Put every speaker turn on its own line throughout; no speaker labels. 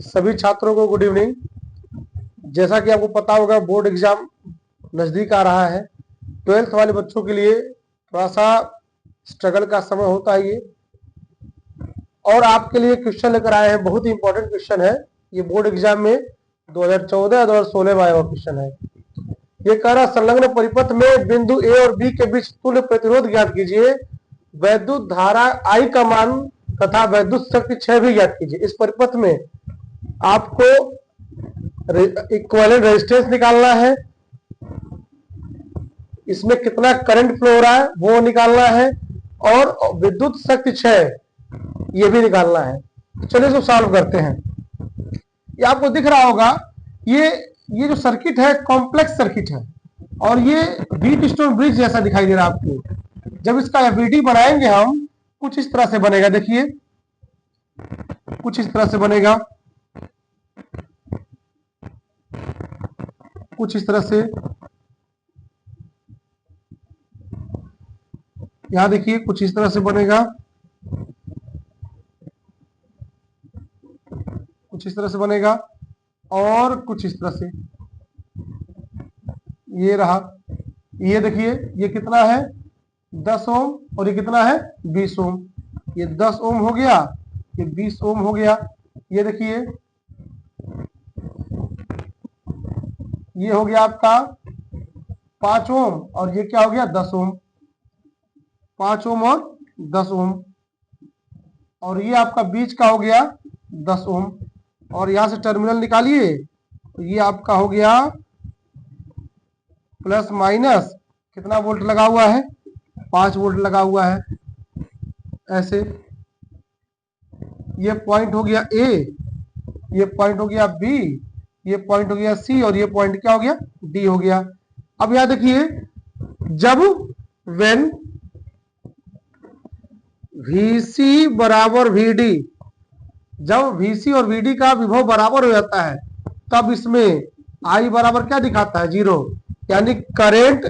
सभी छात्रों को गुड इवनिंग। जैसा कि आपको पता होगा बोर्ड एग्जाम नजदीक आ रहा है। 12th वाले बच्चों के लिए थोड़ा सा स्ट्रगल का समय होता है ये, और आपके लिए क्वेश्चन लेकर आए हैं। बहुत ही इंपॉर्टेंट क्वेश्चन है ये, बोर्ड एग्जाम में 2014 2016 में आया हुआ क्वेश्चन है। ये कह रहा संलग्न परिपथ में बिंदु ए और बी के बीच तुल्य प्रतिरोध ज्ञात कीजिए, वैद्युत धारा I का मान तथा वैद्युत शक्ति क्षय भी ज्ञात कीजिए। इस परिपथ में आपको इक्विवेलेंट रेजिस्टेंस निकालना है, इसमें कितना करंट फ्लो हो रहा है वो निकालना है, और विद्युत शक्ति क्षय ये भी निकालना है। चलिए इसको सॉल्व करते हैं। ये आपको दिख रहा होगा, ये जो सर्किट है कॉम्प्लेक्स सर्किट है, और ये व्हीट स्टोन ब्रिज जैसा दिखाई दे रहा है आपको। जब इसका एफवीडी बनाएंगे हम, कुछ इस तरह से बनेगा। देखिए कुछ इस तरह से बनेगा, कुछ इस तरह से। यहां देखिए कुछ इस तरह से बनेगा, कुछ इस तरह से बनेगा, और कुछ इस तरह से। ये रहा, ये देखिए ये कितना है 10 ओम, और ये कितना है 20 ओम। ये 10 ओम हो गया, ये 20 ओम हो गया। ये देखिए ये हो गया आपका 5 ओम, और ये क्या हो गया 10 ओम। 5 ओम और 10 ओम, और ये आपका बीच का हो गया 10 ओम। और यहां से टर्मिनल निकालिए, तो ये आपका हो गया प्लस माइनस कितना वोल्ट लगा हुआ है, 5 वोल्ट लगा हुआ है। ऐसे ये पॉइंट हो गया ए, ये पॉइंट हो गया बी, ये पॉइंट हो गया सी, और ये पॉइंट क्या हो गया डी हो गया। अब यहां देखिए, जब वेन VC बराबर VD, जब VC और VD का विभव बराबर हो जाता है, तब इसमें I बराबर क्या दिखाता है 0, यानी करेंट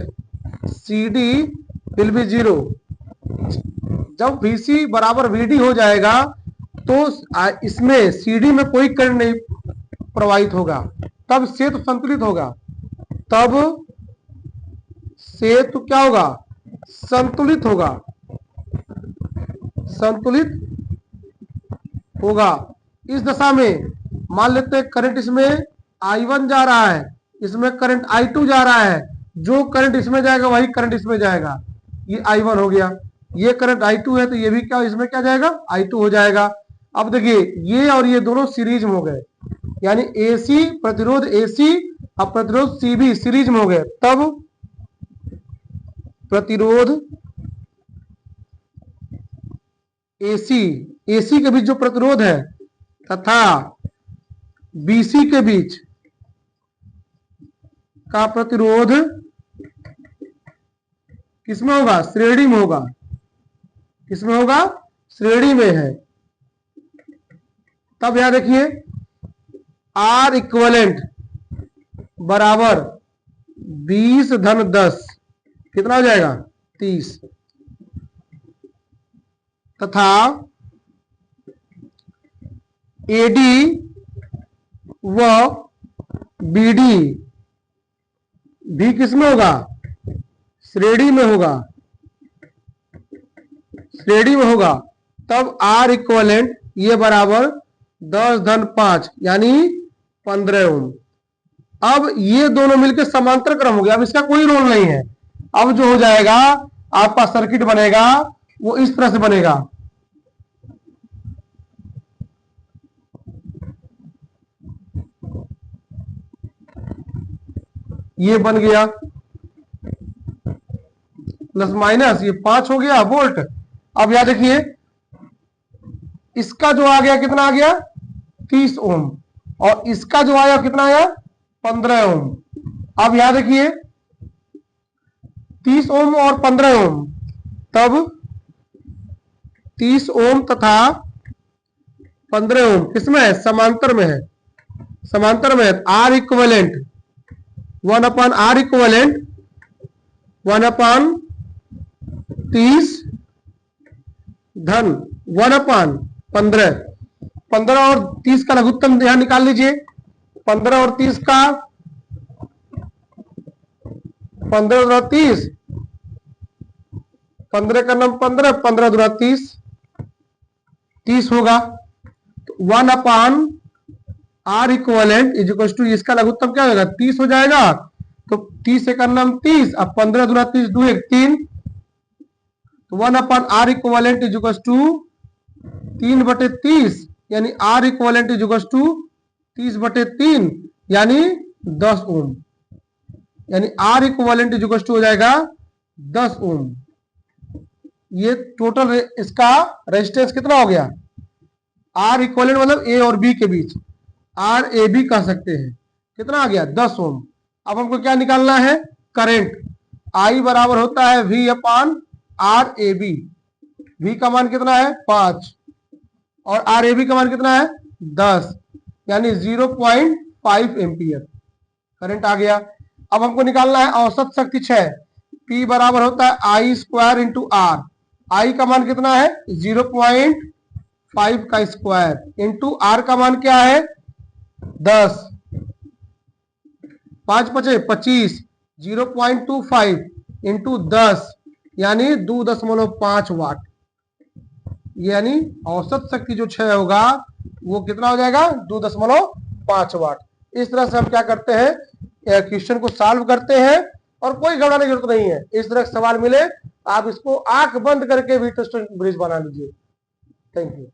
CD विल बी 0। जब VC बराबर VD हो जाएगा तो इसमें CD में कोई करंट नहीं प्रवाहित होगा, तब सेतु संतुलित होगा। तब सेतु क्या होगा, संतुलित होगा, संतुलित होगा। इस दशा में मान लेते हैं करंट इसमें I1 जा रहा है, इसमें करंट I2 जा रहा है। जो करंट इसमें जाएगा वही करंट इसमें जाएगा। ये I1 हो गया, ये करंट I2 है, तो ये भी क्या इसमें क्या जाएगा I2 हो जाएगा। अब देखिए ये और ये दोनों सीरीज में हो गए, यानी AC प्रतिरोध AC और प्रतिरोध CB सीरीज में हो गए। तब प्रतिरोध AC के बीच जो प्रतिरोध है तथा BC के बीच का प्रतिरोध किसमें होगा, श्रेणी में होगा। किसमें होगा, श्रेणी में है। तब यहां देखिए R इक्विवेलेंट बराबर 20 धन 10 कितना हो जाएगा 30, तथा AD व BD भी किसमें होगा, श्रेणी में होगा, श्रेणी में होगा। तब R इक्विवेलेंट ये बराबर 10 धन 5 यानी 15 ओम। अब ये दोनों मिलकर समांतर क्रम हो गया, अब इसका कोई रोल नहीं है। अब जो हो जाएगा आपका सर्किट बनेगा वो इस तरह से बनेगा। ये बन गया प्लस माइनस, ये 5 हो गया वोल्ट। अब यहां देखिए इसका जो आ गया कितना आ गया 30 ओम, और इसका जो आया कितना आया 15 ओम। अब यहां देखिए 30 ओम और 15 ओम, तब 30 ओम तथा 15 ओम किसमें है, समांतर में है। समांतर में है R इक्विवेलेंट 1/R इक्विवेलेंट 1/30 धन 1/15, 15 और 30 का लघुत्तम यहां निकाल लीजिए। 15 और 30 का 15 और 30, 15 का नाम 15, 15 दूना 30, 30 होगा। तो 1/r equivalent is equal to, इसका लघुत्तम क्या होगा 30 हो जाएगा। तो 30 का नाम 30, अब 15 दूना 30, 2 1 3, तो 1/r equivalent is equal to 3/30, यानी r equivalent is equal to 30/3, यानी 10 ओम, यानी R equivalent is equal to हो जाएगा 10 ओम। ये टोटल इसका रेजिस्टेंस कितना हो गया, R इक्वलेंट मतलब A और B के बीच, RAB कह सकते हैं, कितना आ गया 10 ओम। अब हमको क्या निकालना है, करंट। I बराबर होता है V/RAB, V का मान कितना है 5 और RAB का मान कितना है 10, यानी 0.5 एम्पियर करंट आ गया। अब हमको निकालना है औसत शक्ति क्षय। P बराबर होता है I² इंटू R, I का मान कितना है 0.5 का स्क्वायर इंटू R का मान क्या है 10, 5 5 25, 0.25 इंटू 10, यानी 2.5 वाट, यानी औसत शक्ति जो क्षय होगा वो कितना हो जाएगा 2.5 वाट। इस तरह से हम क्या करते हैं, क्वेश्चन को सॉल्व करते हैं और कोई घबराने की जरूरत नहीं है। इस तरह सवाल मिले आप इसको आंख बंद करके भी टेस्ट ब्रिज बना लीजिए। Thank you.